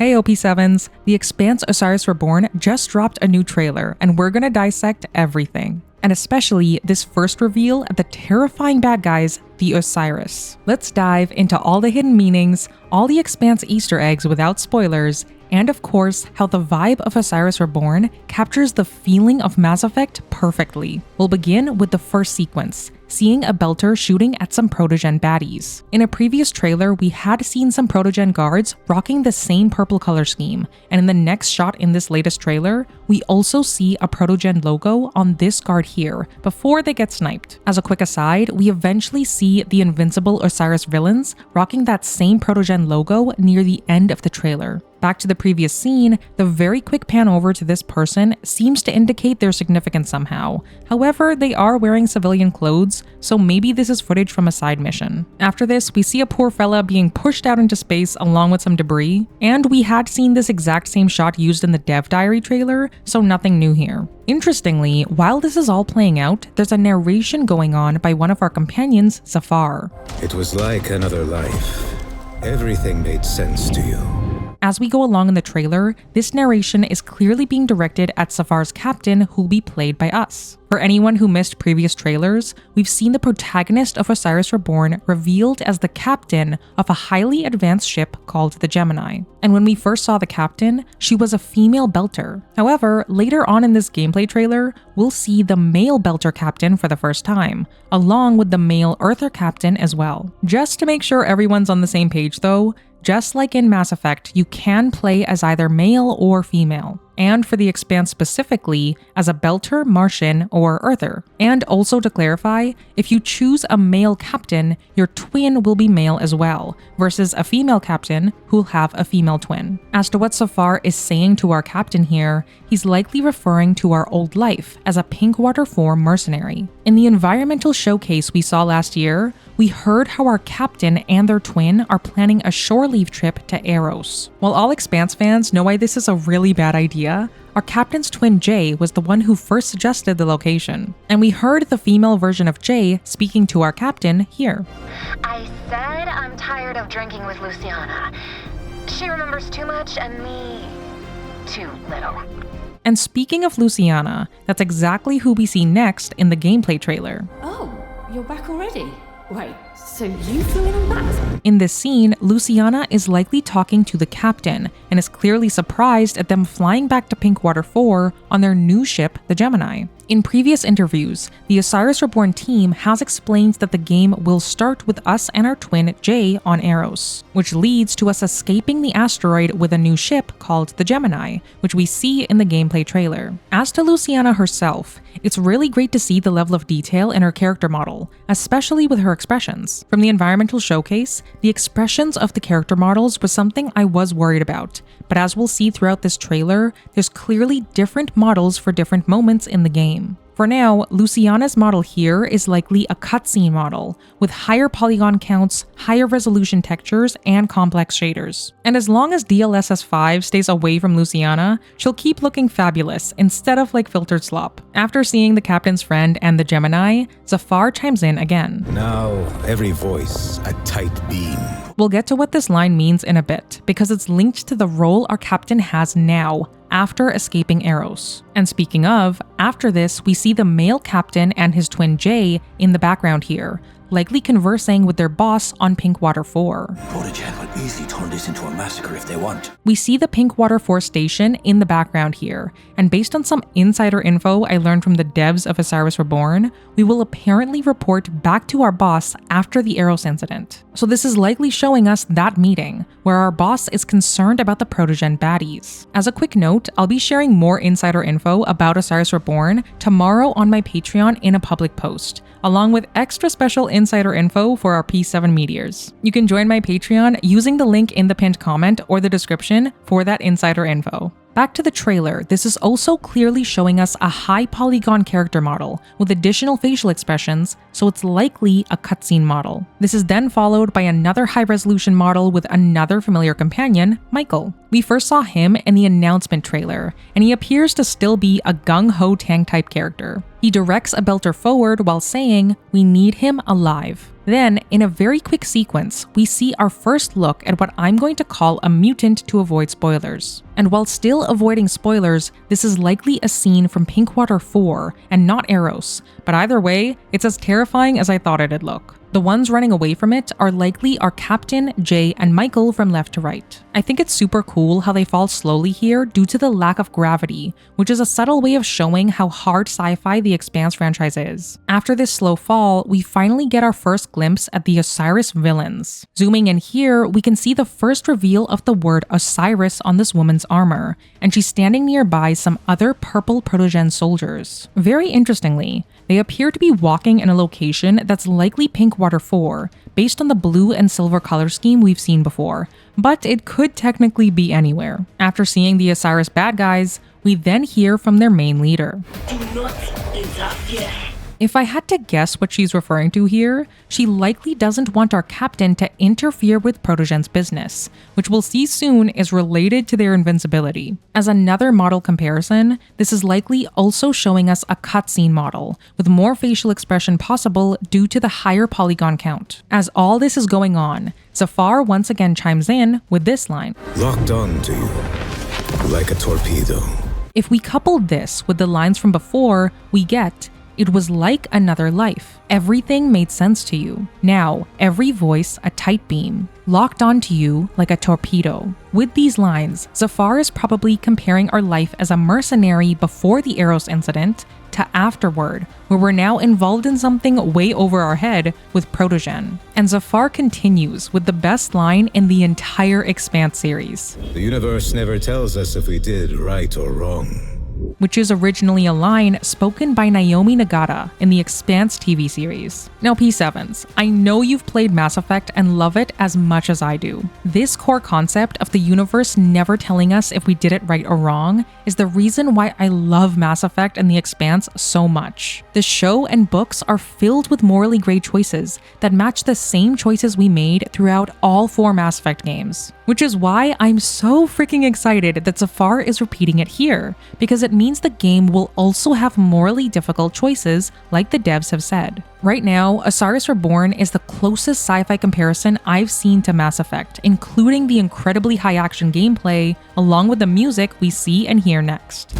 Hey OP7s, the Expanse Osiris Reborn just dropped a new trailer, and we're gonna dissect everything. And especially this first reveal at the terrifying bad guys, the Osiris. Let's dive into all the hidden meanings, all the Expanse Easter eggs without spoilers, and of course, how the vibe of Osiris Reborn captures the feeling of Mass Effect perfectly. We'll begin with the first sequence, seeing a Belter shooting at some Protogen baddies. In a previous trailer, we had seen some Protogen guards rocking the same purple color scheme, and in the next shot in this latest trailer, we also see a Protogen logo on this guard here, before they get sniped. As a quick aside, we eventually see the Invincible Osiris villains rocking that same Protogen logo near the end of the trailer. Back to the previous scene, the very quick pan over to this person seems to indicate their significance somehow. However, they are wearing civilian clothes, so maybe this is footage from a side mission. After this, we see a poor fella being pushed out into space along with some debris, and we had seen this exact same shot used in the Dev Diary trailer, so nothing new here. Interestingly, while this is all playing out, there's a narration going on by one of our companions, Zafar. It was like another life. Everything made sense to you. As we go along in the trailer, this narration is clearly being directed at Zafar's captain, who'll be played by us. For anyone who missed previous trailers, we've seen the protagonist of Osiris Reborn revealed as the captain of a highly advanced ship called the Gemini. And when we first saw the captain, she was a female Belter. However, later on in this gameplay trailer, we'll see the male Belter captain for the first time, along with the male Earther captain as well. Just to make sure everyone's on the same page though, just like in Mass Effect, you can play as either male or female, and for the Expanse specifically, as a Belter, Martian, or Earther. And also to clarify, if you choose a male captain, your twin will be male as well, versus a female captain who'll have a female twin. As to what Zafar is saying to our captain here, he's likely referring to our old life as a Pinkwater-4 mercenary. In the environmental showcase we saw last year, we heard how our captain and their twin are planning a shore leave trip to Eros. While all Expanse fans know why this is a really bad idea, our captain's twin Jay was the one who first suggested the location. And we heard the female version of Jay speaking to our captain here. I said I'm tired of drinking with Luciana. She remembers too much and me too little. And speaking of Luciana, that's exactly who we see next in the gameplay trailer. Oh, you're back already? Wait, so you flew in on that? In this scene, Luciana is likely talking to the captain and is clearly surprised at them flying back to Pinkwater-4 on their new ship, the Gemini. In previous interviews, the Osiris Reborn team has explained that the game will start with us and our twin Jay on Eros, which leads to us escaping the asteroid with a new ship called the Gemini, which we see in the gameplay trailer. As to Luciana herself, it's really great to see the level of detail in her character model, especially with her expressions. From the environmental showcase, the expressions of the character models was something I was worried about, but as we'll see throughout this trailer, there's clearly different models for different moments in the game. For now, Luciana's model here is likely a cutscene model, with higher polygon counts, higher resolution textures, and complex shaders. And as long as DLSS 5 stays away from Luciana, she'll keep looking fabulous instead of like filtered slop. After seeing the captain's friend and the Gemini, Zafar chimes in again. Now, every voice a tight beam. We'll get to what this line means in a bit, because it's linked to the role our captain has now, after escaping Eros. And speaking of, after this, we see the male captain and his twin Jay in the background here, likely conversing with their boss on Pinkwater-4. Protogen will easily turn this into a massacre if they want. We see the Pinkwater-4 station in the background here, and based on some insider info I learned from the devs of Osiris Reborn, we will apparently report back to our boss after the Eros incident. So this is likely showing us that meeting, where our boss is concerned about the Protogen baddies. As a quick note, I'll be sharing more insider info about Osiris Reborn tomorrow on my Patreon in a public post, along with extra special insider info for our P7 meteors. You can join my Patreon using the link in the pinned comment or the description for that insider info. Back to the trailer, this is also clearly showing us a high polygon character model with additional facial expressions, so it's likely a cutscene model. This is then followed by another high resolution model with another familiar companion, Michael. We first saw him in the announcement trailer, and he appears to still be a gung-ho tank type character. He directs a Belter forward while saying, "We need him alive." Then, in a very quick sequence, we see our first look at what I'm going to call a mutant to avoid spoilers. And while still avoiding spoilers, this is likely a scene from Pinkwater-4 and not Eros, but either way, it's as terrifying as I thought it'd look. The ones running away from it are likely our Captain, Jay, and Michael from left to right. I think it's super cool how they fall slowly here due to the lack of gravity, which is a subtle way of showing how hard sci-fi the Expanse franchise is. After this slow fall, we finally get our first glimpse at the Osiris villains. Zooming in here, we can see the first reveal of the word Osiris on this woman's armor, and she's standing nearby some other purple Protogen soldiers. Very interestingly, they appear to be walking in a location that's likely Pinkwater-4, based on the blue and silver color scheme we've seen before, but it could technically be anywhere. After seeing the Osiris bad guys, we then hear from their main leader. Do not interfere. If I had to guess what she's referring to here, she likely doesn't want our captain to interfere with Protogen's business, which we'll see soon is related to their invincibility. As another model comparison, this is likely also showing us a cutscene model, with more facial expression possible due to the higher polygon count. As all this is going on, Zafar once again chimes in with this line. Locked on to you, like a torpedo. If we coupled this with the lines from before, we get, "It was like another life. Everything made sense to you. Now, every voice a tight beam. Locked onto you like a torpedo." With these lines, Zafar is probably comparing our life as a mercenary before the Eros incident to afterward, where we're now involved in something way over our head with Protogen. And Zafar continues with the best line in the entire Expanse series. The universe never tells us if we did right or wrong. Which is originally a line spoken by Naomi Nagata in the Expanse TV series. Now P7s, I know you've played Mass Effect and love it as much as I do. This core concept of the universe never telling us if we did it right or wrong is the reason why I love Mass Effect and the Expanse so much. The show and books are filled with morally gray choices that match the same choices we made throughout all 4 Mass Effect games. Which is why I'm so freaking excited that Zafar is repeating it here, because it means the game will also have morally difficult choices, like the devs have said. Right now, Osiris Reborn is the closest sci-fi comparison I've seen to Mass Effect, including the incredibly high action gameplay, along with the music we see and hear next.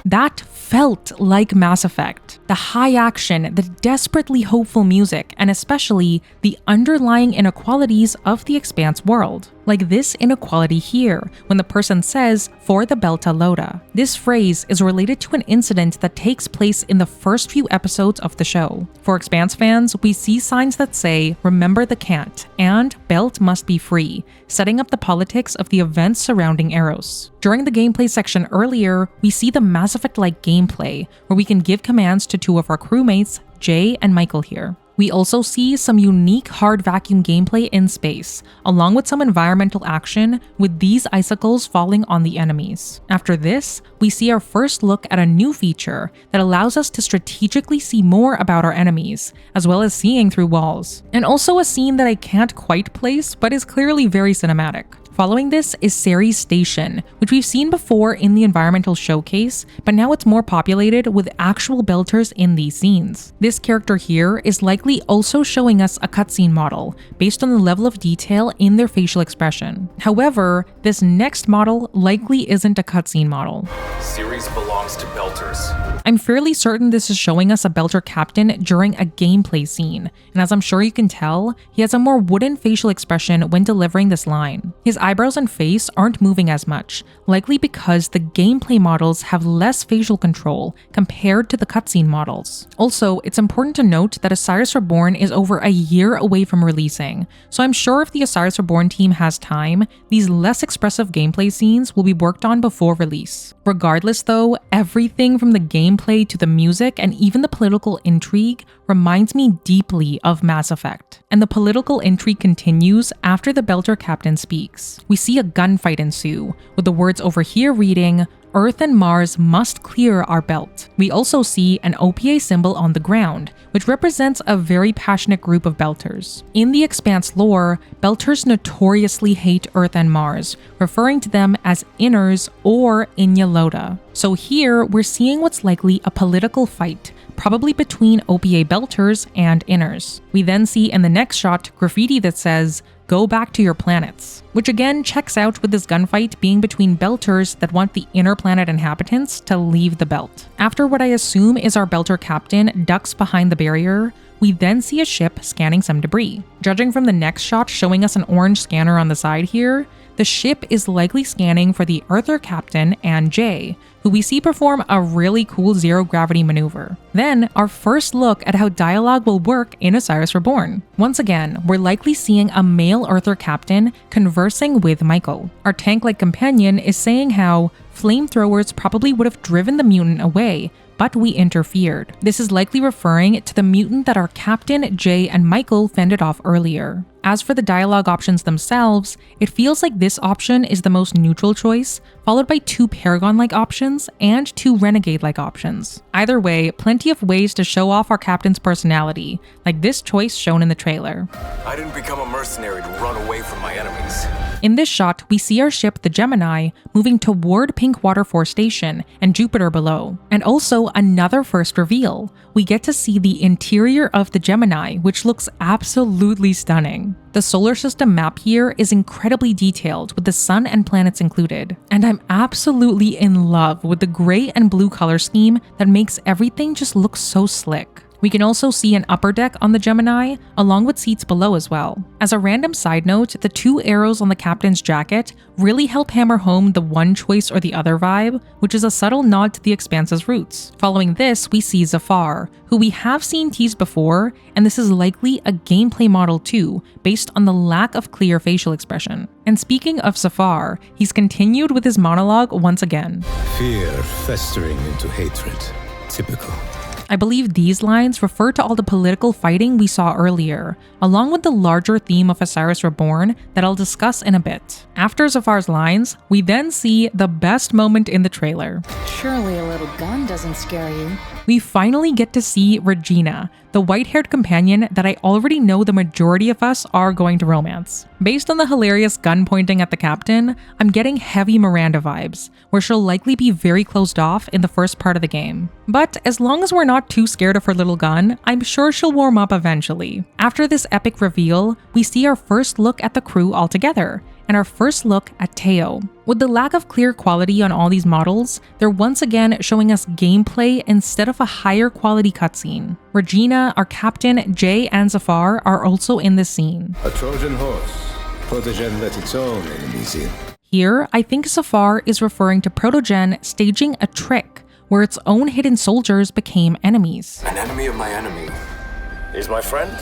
That felt like Mass Effect. The high action, the desperately hopeful music, and especially the underlying inequalities of the Expanse world. Like this inequality here, when the person says, "for the Belta Loda." This phrase is related to an incident that takes place in the first few episodes of the show. For Expanse fans, we see signs that say, "Remember the Cant," and "Belt must be free," setting up the politics of the events surrounding Eros. During the gameplay section earlier, we see the Mass Effect-like gameplay, where we can give commands to 2 of our crewmates, Jay and Michael here. We also see some unique hard vacuum gameplay in space, along with some environmental action with these icicles falling on the enemies. After this, we see our first look at a new feature that allows us to strategically see more about our enemies, as well as seeing through walls. And also a scene that I can't quite place, but is clearly very cinematic. Following this is Ceri's station, which we've seen before in the environmental showcase, but now it's more populated with actual belters in these scenes. This character here is likely also showing us a cutscene model, based on the level of detail in their facial expression. However, this next model likely isn't a cutscene model. Series belongs to belters. I'm fairly certain this is showing us a belter captain during a gameplay scene, and as I'm sure you can tell, he has a more wooden facial expression when delivering this line. His eyebrows and face aren't moving as much, likely because the gameplay models have less facial control compared to the cutscene models. Also, it's important to note that Osiris Reborn is over a year away from releasing, so I'm sure if the Osiris Reborn team has time, these less expressive gameplay scenes will be worked on before release. Regardless though, everything from the gameplay to the music and even the political intrigue reminds me deeply of Mass Effect. And the political intrigue continues after the Belter captain speaks. We see a gunfight ensue, with the words over here reading, Earth and Mars must clear our belt. We also see an OPA symbol on the ground, which represents a very passionate group of Belters. In the Expanse lore, Belters notoriously hate Earth and Mars, referring to them as Inners or Inyalota. So here, we're seeing what's likely a political fight, probably between OPA Belters and Inners. We then see in the next shot graffiti that says, "Go back to your planets," which again checks out with this gunfight being between Belters that want the inner planet inhabitants to leave the belt. After what I assume is our Belter captain ducks behind the barrier, we then see a ship scanning some debris. Judging from the next shot showing us an orange scanner on the side here, the ship is likely scanning for the Arthur captain and Jay, who we see perform a really cool zero-gravity maneuver. Then, our first look at how dialogue will work in Osiris Reborn. Once again, we're likely seeing a male Arthur captain conversing with Michael. Our tank-like companion is saying how flamethrowers probably would have driven the mutant away, but we interfered. This is likely referring to the mutant that our captain, Jay, and Michael fended off earlier. As for the dialogue options themselves, it feels like this option is the most neutral choice, followed by 2 Paragon-like options and 2 Renegade-like options. Either way, plenty of ways to show off our captain's personality, like this choice shown in the trailer. I didn't become a mercenary to run away from my enemies. In this shot, we see our ship, the Gemini, moving toward Pinkwater-4 station and Jupiter below. And also another first reveal. We get to see the interior of the Gemini, which looks absolutely stunning. The solar system map here is incredibly detailed with the sun and planets included, and I'm absolutely in love with the gray and blue color scheme that makes everything just look so slick. We can also see an upper deck on the Gemini, along with seats below as well. As a random side note, the 2 arrows on the captain's jacket really help hammer home the one choice or the other vibe, which is a subtle nod to the Expanse's roots. Following this, we see Zafar, who we have seen teased before, and this is likely a gameplay model too, based on the lack of clear facial expression. And speaking of Zafar, he's continued with his monologue once again. Fear festering into hatred. Typical. I believe these lines refer to all the political fighting we saw earlier, along with the larger theme of Osiris Reborn that I'll discuss in a bit. After Zafar's lines, we then see the best moment in the trailer. Surely a little gun doesn't scare you. We finally get to see Regina, the white-haired companion that I already know the majority of us are going to romance. Based on the hilarious gun pointing at the captain, I'm getting heavy Miranda vibes, where she'll likely be very closed off in the first part of the game. But as long as we're not too scared of her little gun, I'm sure she'll warm up eventually. After this epic reveal, we see our first look at the crew all together, and our first look at Teo. With the lack of clear quality on all these models, they're once again showing us gameplay instead of a higher quality cutscene. Regina, our captain, Jay, and Zafar are also in this scene. A Trojan horse. Protogen let its own enemies in. Here, I think Zafar is referring to Protogen staging a trick where its own hidden soldiers became enemies. An enemy of my enemy is my friend?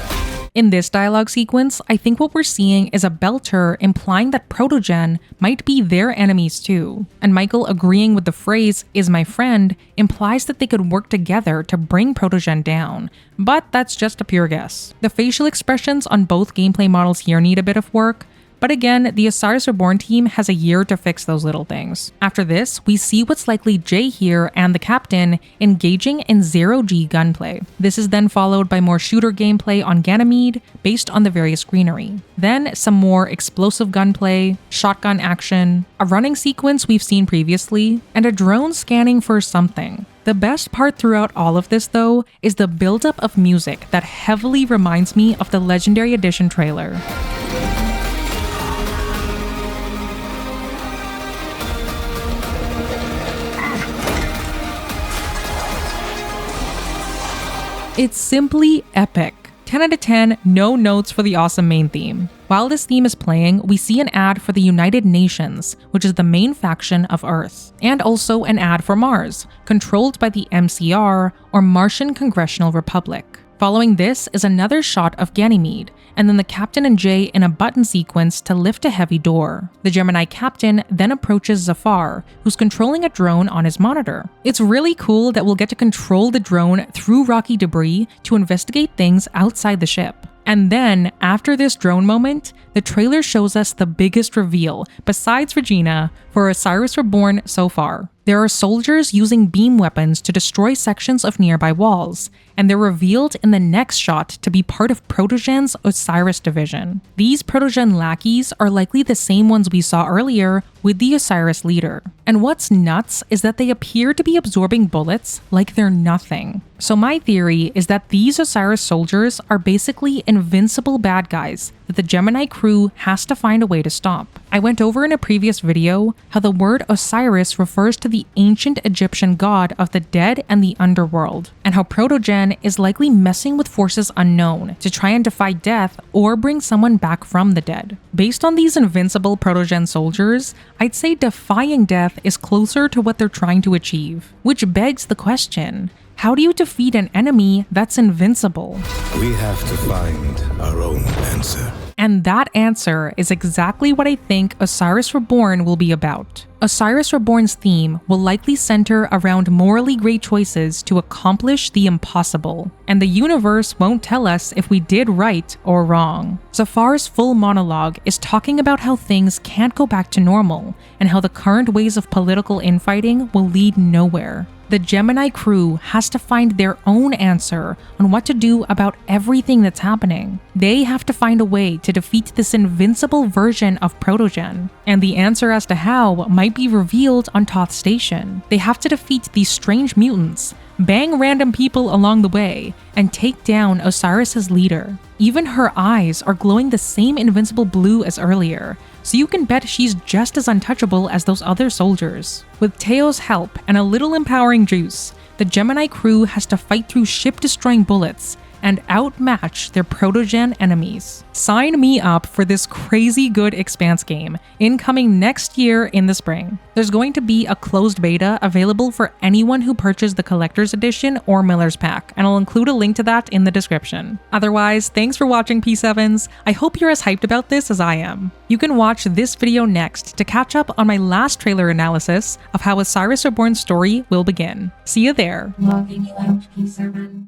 In this dialogue sequence, I think what we're seeing is a Belter implying that Protogen might be their enemies too. And Michael agreeing with the phrase, "is my friend," implies that they could work together to bring Protogen down. But that's just a pure guess. The facial expressions on both gameplay models here need a bit of work, but again, the Osiris Reborn team has a year to fix those little things. After this, we see what's likely Jay here and the captain engaging in 0G gunplay. This is then followed by more shooter gameplay on Ganymede based on the various greenery. Then some more explosive gunplay, shotgun action, a running sequence we've seen previously, and a drone scanning for something. The best part throughout all of this though is the buildup of music that heavily reminds me of the Legendary Edition trailer. It's simply epic. 10 out of 10, no notes for the awesome main theme. While this theme is playing, we see an ad for the United Nations, which is the main faction of Earth, and also an ad for Mars, controlled by the MCR, or Martian Congressional Republic. Following this is another shot of Ganymede, and then the captain and Jay in a button sequence to lift a heavy door. The Gemini captain then approaches Zafar, who's controlling a drone on his monitor. It's really cool that we'll get to control the drone through rocky debris to investigate things outside the ship. And then, after this drone moment, the trailer shows us the biggest reveal, besides Regina, for for Osiris Reborn so far. There are soldiers using beam weapons to destroy sections of nearby walls, and they're revealed in the next shot to be part of Protogen's Osiris division. These Protogen lackeys are likely the same ones we saw earlier with the Osiris leader. And what's nuts is that they appear to be absorbing bullets like they're nothing. So my theory is that these Osiris soldiers are basically invincible bad guys that the Gemini crew has to find a way to stop. I went over in a previous video how the word Osiris refers to the ancient Egyptian god of the dead and the underworld, and how Protogen is likely messing with forces unknown to try and defy death or bring someone back from the dead. Based on these invincible Protogen soldiers, I'd say defying death is closer to what they're trying to achieve, which begs the question, how do you defeat an enemy that's invincible? We have to find our own answer. And that answer is exactly what I think Osiris Reborn will be about. Osiris Reborn's theme will likely center around morally great choices to accomplish the impossible, and the universe won't tell us if we did right or wrong. Zafar's full monologue is talking about how things can't go back to normal, and how the current ways of political infighting will lead nowhere. The Gemini crew has to find their own answer on what to do about everything that's happening. They have to find a way to defeat this invincible version of Protogen, and the answer as to how might be revealed on Thoth Station. They have to defeat these strange mutants, bang random people along the way, and take down Osiris's leader. Even her eyes are glowing the same invincible blue as earlier, so you can bet she's just as untouchable as those other soldiers. With Teo's help and a little empowering juice, the Gemini crew has to fight through ship-destroying bullets and outmatch their Protogen enemies. Sign me up for this crazy good Expanse game, incoming next year in the spring. There's going to be a closed beta available for anyone who purchased the Collector's Edition or Miller's Pack, and I'll include a link to that in the description. Otherwise, thanks for watching P7s. I hope you're as hyped about this as I am. You can watch this video next to catch up on my last trailer analysis of how Osiris Reborn's story will begin. See you there. Logging you out, P7.